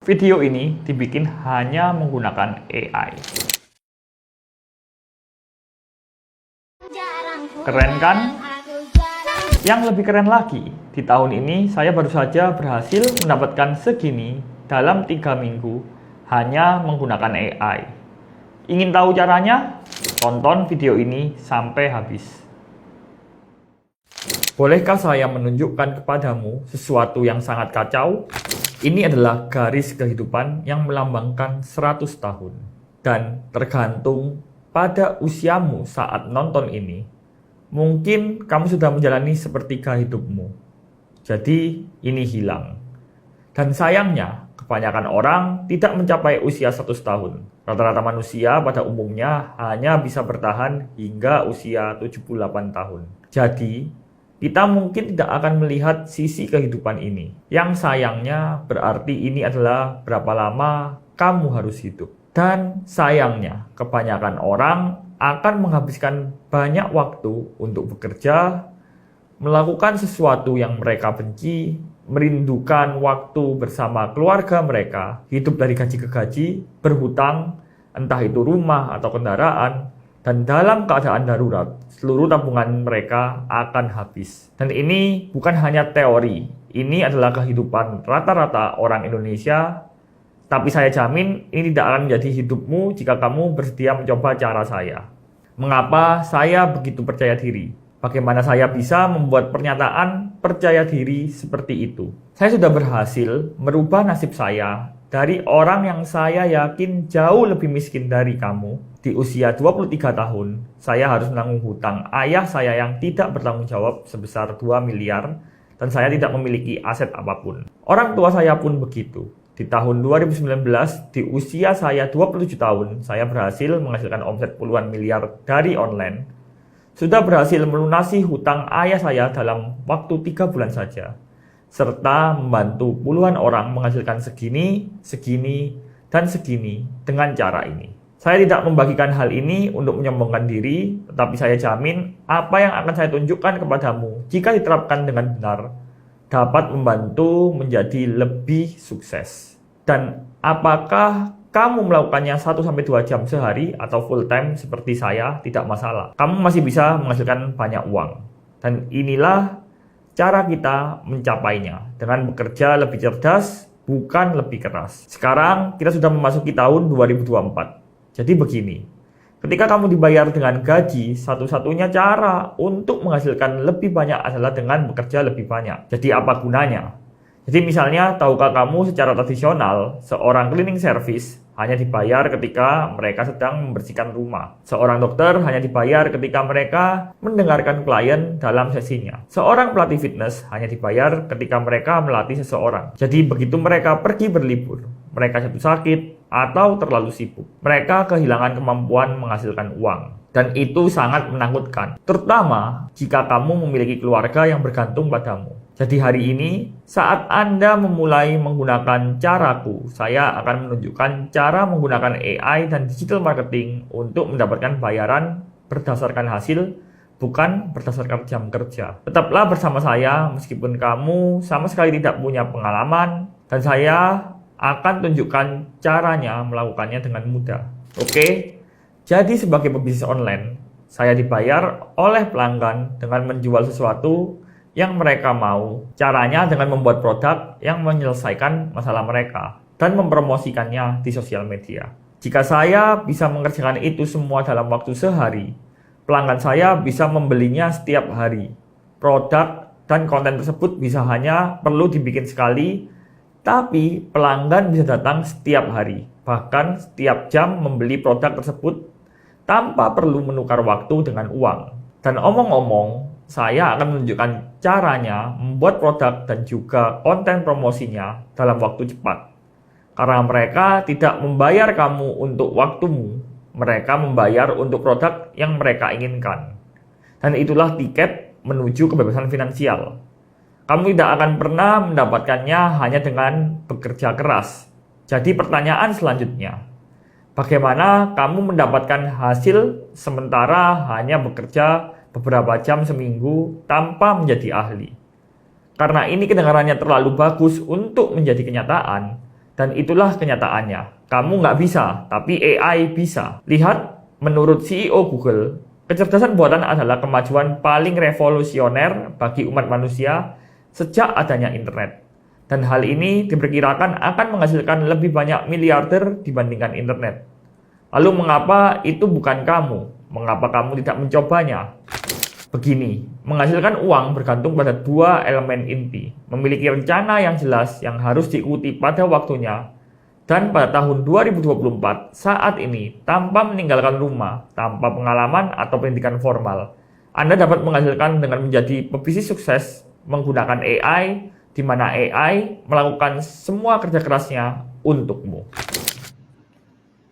Video ini dibikin hanya menggunakan AI. Keren kan? Yang lebih keren lagi, di tahun ini saya baru saja berhasil mendapatkan segini dalam 3 minggu hanya menggunakan AI. Ingin tahu caranya? Tonton video ini sampai habis. Bolehkah saya menunjukkan kepadamu sesuatu yang sangat kacau? Ini adalah garis kehidupan yang melambangkan 100 tahun. Dan tergantung pada usiamu saat nonton ini, mungkin kamu sudah menjalani sepertiga hidupmu. Jadi ini hilang. Dan sayangnya, kebanyakan orang tidak mencapai usia 100 tahun. Rata-rata manusia pada umumnya hanya bisa bertahan hingga usia 78 tahun. Jadi, kita mungkin tidak akan melihat sisi kehidupan ini. Yang sayangnya berarti ini adalah berapa lama kamu harus hidup. Dan sayangnya kebanyakan orang akan menghabiskan banyak waktu untuk bekerja, melakukan sesuatu yang mereka benci, merindukan waktu bersama keluarga mereka, hidup dari gaji ke gaji, berhutang, entah itu rumah atau kendaraan, dan dalam keadaan darurat, seluruh tabungan mereka akan habis. Dan ini bukan hanya teori, ini adalah kehidupan rata-rata orang Indonesia. Tapi saya jamin ini tidak akan menjadi hidupmu jika kamu bersedia mencoba cara saya. Mengapa saya begitu percaya diri? Bagaimana saya bisa membuat pernyataan percaya diri seperti itu? Saya sudah berhasil merubah nasib saya dari orang yang saya yakin jauh lebih miskin dari kamu. Di usia 23 tahun, saya harus menanggung hutang ayah saya yang tidak bertanggung jawab sebesar 2 miliar dan saya tidak memiliki aset apapun. Orang tua saya pun begitu. Di tahun 2019, di usia saya 27 tahun, saya berhasil menghasilkan omset puluhan miliar dari online. Sudah berhasil melunasi hutang ayah saya dalam waktu 3 bulan saja, serta membantu puluhan orang menghasilkan segini, dan segini dengan cara ini. Saya tidak membagikan hal ini untuk menyombongkan diri, tetapi saya jamin apa yang akan saya tunjukkan kepadamu jika diterapkan dengan benar dapat membantu menjadi lebih sukses. Dan apakah kamu melakukannya 1-2 jam sehari atau full time seperti saya, tidak masalah. Kamu masih bisa menghasilkan banyak uang. Dan inilah cara kita mencapainya dengan bekerja lebih cerdas, bukan lebih keras. Sekarang kita sudah memasuki tahun 2024. Jadi begini, ketika kamu dibayar dengan gaji, satu-satunya cara untuk menghasilkan lebih banyak adalah dengan bekerja lebih banyak. Jadi apa gunanya? Jadi misalnya, tahukah kamu secara tradisional, seorang cleaning service hanya dibayar ketika mereka sedang membersihkan rumah. Seorang dokter hanya dibayar ketika mereka mendengarkan klien dalam sesinya. Seorang pelatih fitness hanya dibayar ketika mereka melatih seseorang. Jadi begitu mereka pergi berlibur, mereka jatuh sakit atau terlalu sibuk, mereka kehilangan kemampuan menghasilkan uang. Dan itu sangat menakutkan, terutama jika kamu memiliki keluarga yang bergantung padamu. Jadi hari ini, saat Anda memulai menggunakan caraku, saya akan menunjukkan cara menggunakan AI dan digital marketing untuk mendapatkan bayaran berdasarkan hasil, bukan berdasarkan jam kerja. Tetaplah bersama saya meskipun kamu sama sekali tidak punya pengalaman, dan saya akan tunjukkan caranya melakukannya dengan mudah. Oke? Jadi sebagai pebisnis online, saya dibayar oleh pelanggan dengan menjual sesuatu yang mereka mau. Caranya dengan membuat produk yang menyelesaikan masalah mereka dan mempromosikannya di sosial media. Jika saya bisa mengerjakan itu semua dalam waktu sehari, pelanggan saya bisa membelinya setiap hari. Produk dan konten tersebut bisa hanya perlu dibikin sekali, tapi pelanggan bisa datang setiap hari, bahkan setiap jam membeli produk tersebut tanpa perlu menukar waktu dengan uang. Dan omong-omong, saya akan menunjukkan caranya membuat produk dan juga konten promosinya dalam waktu cepat. Karena mereka tidak membayar kamu untuk waktumu, mereka membayar untuk produk yang mereka inginkan. Dan itulah tiket menuju kebebasan finansial. Kamu tidak akan pernah mendapatkannya hanya dengan bekerja keras. Jadi pertanyaan selanjutnya, bagaimana kamu mendapatkan hasil sementara hanya bekerja beberapa jam seminggu tanpa menjadi ahli? Karena ini kedengarannya terlalu bagus untuk menjadi kenyataan, Dan itulah kenyataannya. Kamu nggak bisa, tapi AI bisa. Lihat, menurut CEO Google, kecerdasan buatan adalah kemajuan paling revolusioner bagi umat manusia sejak adanya internet. Dan hal ini diperkirakan akan menghasilkan lebih banyak miliarder dibandingkan internet. Lalu mengapa itu bukan kamu? Mengapa kamu tidak mencobanya? Begini, menghasilkan uang bergantung pada dua elemen inti, memiliki rencana yang jelas yang harus diikuti pada waktunya, dan pada tahun 2024 saat ini, tanpa meninggalkan rumah, tanpa pengalaman atau pendidikan formal, Anda dapat menghasilkan dengan menjadi pebisnis sukses menggunakan AI, di mana AI melakukan semua kerja kerasnya untukmu.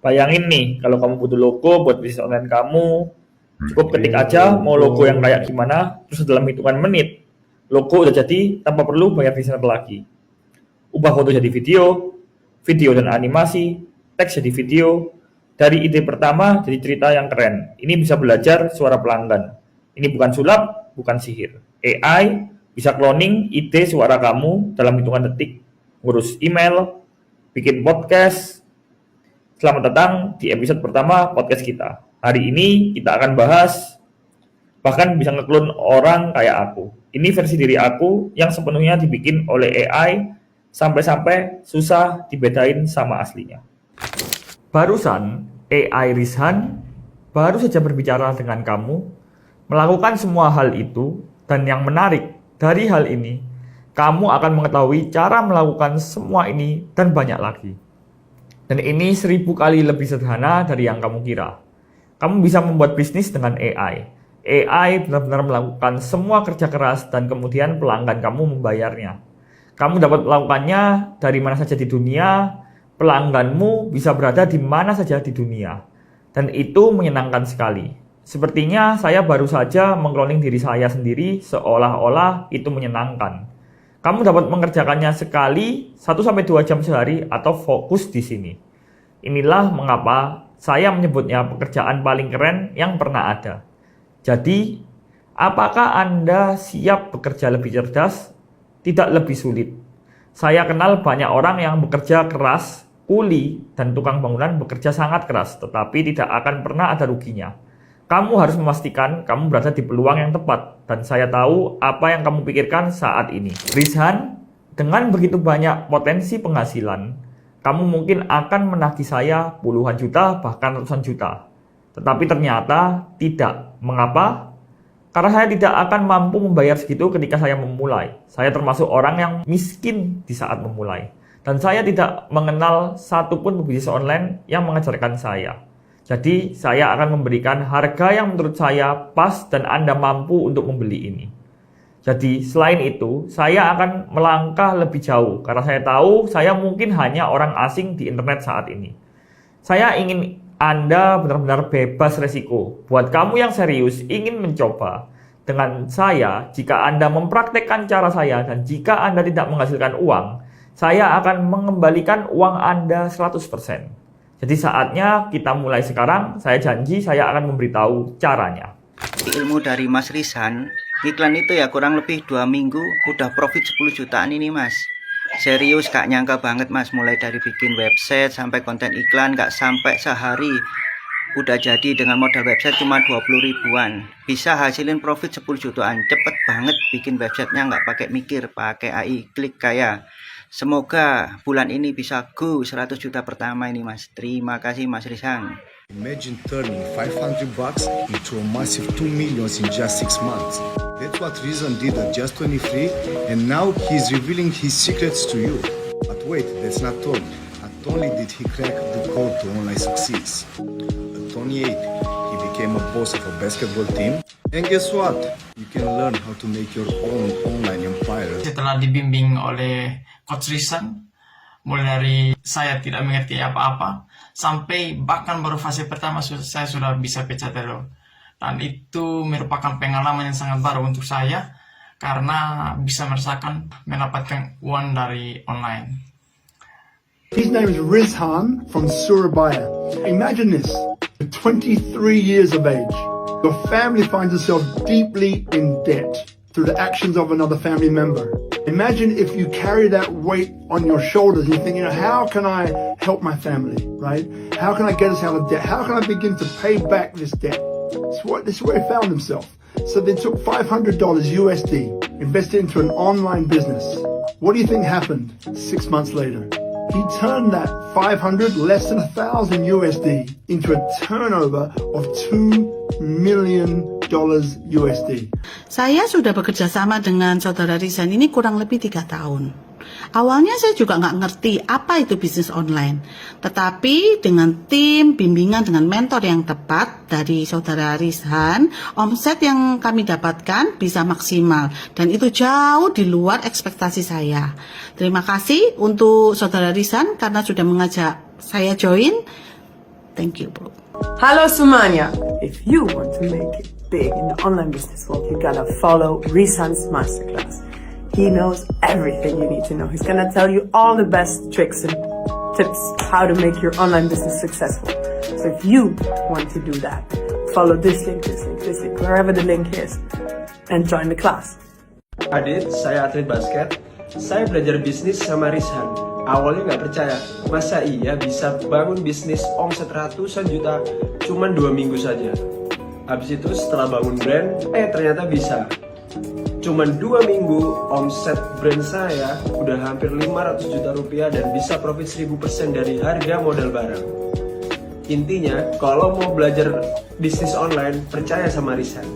Bayangin nih, kalau kamu butuh logo buat bisnis online kamu, cukup ketik aja mau logo yang kayak gimana, terus dalam hitungan menit, logo udah jadi tanpa perlu bayar desainer lagi. Ubah foto jadi video, video dan animasi, teks jadi video, dari ide pertama jadi cerita yang keren. Ini bisa belajar suara pelanggan. Ini bukan sulap, bukan sihir. AI bisa cloning ide suara kamu dalam hitungan detik, ngurus email, bikin podcast. Selamat datang di episode pertama podcast kita. Hari ini kita akan bahas bahkan bisa ngeklon orang kayak aku. Ini versi diri aku yang sepenuhnya dibikin oleh AI sampai-sampai susah dibedain sama aslinya. Barusan AI Rizhan baru saja berbicara dengan kamu, melakukan semua hal itu, dan yang menarik dari hal ini, kamu akan mengetahui cara melakukan semua ini dan banyak lagi. Dan ini 1000 kali lebih sederhana dari yang kamu kira. Kamu bisa membuat bisnis dengan AI. AI benar-benar melakukan semua kerja keras dan kemudian pelanggan kamu membayarnya. Kamu dapat melakukannya dari mana saja di dunia, pelangganmu bisa berada di mana saja di dunia. Dan itu menyenangkan sekali. Sepertinya saya baru saja mengcloning diri saya sendiri seolah-olah itu menyenangkan. Kamu dapat mengerjakannya sekali 1-2 jam sehari atau fokus di sini. Inilah mengapa saya menyebutnya pekerjaan paling keren yang pernah ada. Jadi, apakah Anda siap bekerja lebih cerdas? Tidak lebih sulit. Saya kenal banyak orang yang bekerja keras, kuli, dan tukang bangunan bekerja sangat keras, tetapi tidak akan pernah ada ruginya. Kamu harus memastikan kamu berada di peluang yang tepat, dan saya tahu apa yang kamu pikirkan saat ini. Rizhan, dengan begitu banyak potensi penghasilan, kamu mungkin akan menagih saya puluhan juta, bahkan ratusan juta. Tetapi ternyata tidak. Mengapa? Karena saya tidak akan mampu membayar segitu ketika saya memulai. Saya termasuk orang yang miskin di saat memulai. Dan saya tidak mengenal satupun pebisnis online yang mengajarkan saya. Jadi, saya akan memberikan harga yang menurut saya pas dan Anda mampu untuk membeli ini. Jadi, selain itu, saya akan melangkah lebih jauh karena saya tahu saya mungkin hanya orang asing di internet saat ini. Saya ingin Anda benar-benar bebas resiko. Buat kamu yang serius ingin mencoba dengan saya, jika Anda mempraktekkan cara saya dan jika Anda tidak menghasilkan uang, saya akan mengembalikan uang Anda 100%. Jadi saatnya kita mulai sekarang, saya janji saya akan memberitahu caranya. Ilmu dari Mas Rizhan, iklan itu ya kurang lebih 2 minggu udah profit 10 jutaan ini Mas. Serius gak nyangka banget Mas, mulai dari bikin website sampai konten iklan gak sampai sehari udah jadi dengan modal website cuma 20 ribuan. Bisa hasilin profit 10 jutaan, cepet banget bikin websitenya gak pakai mikir, pakai AI, klik kaya. Semoga bulan ini bisa go 100 juta pertama ini Mas. Terima kasih Mas Rizhan. Imagine turning $500 into a massive 2 million in just 6 months. That's what Rizhan did at just 23, and now he's revealing his secrets to you. But wait, that's not all. Not only did he crack the code to online success, at 28, he became a boss of a basketball team. And guess what? You can learn how to make your own online empire. Setelah dibimbing oleh Coach Rizhan, mulai dari saya tidak mengerti apa-apa, sampai bahkan baru fase pertama saya sudah bisa pecah telur. Dan itu merupakan pengalaman yang sangat baru untuk saya, karena bisa merasakan mendapatkan uang dari online. His name is Rizhan from Surabaya. Imagine this, at 23 years of age, your family finds itself deeply in debt. through the actions of another family member. Imagine if you carry that weight on your shoulders and you think, how can I help my family, right? How can I get us out of debt? How can I begin to pay back this debt? This is where he found himself. So they took $500 USD, invested into an online business. What do you think happened 6 months later? He turned that 500, less than 1,000 USD, into a turnover of $2 million USD. Saya sudah bekerja sama dengan saudara Rizan ini kurang lebih 3 tahun. Awalnya saya juga nggak ngerti apa itu bisnis online. Tetapi dengan tim, bimbingan dengan mentor yang tepat dari saudara Rizan, omset yang kami dapatkan bisa maksimal. Dan itu jauh di luar ekspektasi saya. Terima kasih untuk saudara Rizan karena sudah mengajak saya join. Thank you, bro. Halo semuanya. If you want to make it big in the online business world, you gotta follow Rizan's masterclass. He knows everything you need to know. He's gonna tell you all the best tricks and tips how to make your online business successful. So if you want to do that, follow this link, wherever the link is, and join the class. Adit, saya atlet basket. Saya belajar bisnis sama Rizan. Awalnya nggak percaya, masa iya bisa bangun bisnis omset ratusan juta cuman 2 minggu saja. Habis itu setelah bangun brand, ternyata bisa. Cuman 2 minggu omset brand saya udah hampir 500 juta rupiah dan bisa profit 1000% dari harga modal barang. Intinya, kalau mau belajar bisnis online, percaya sama Rizan.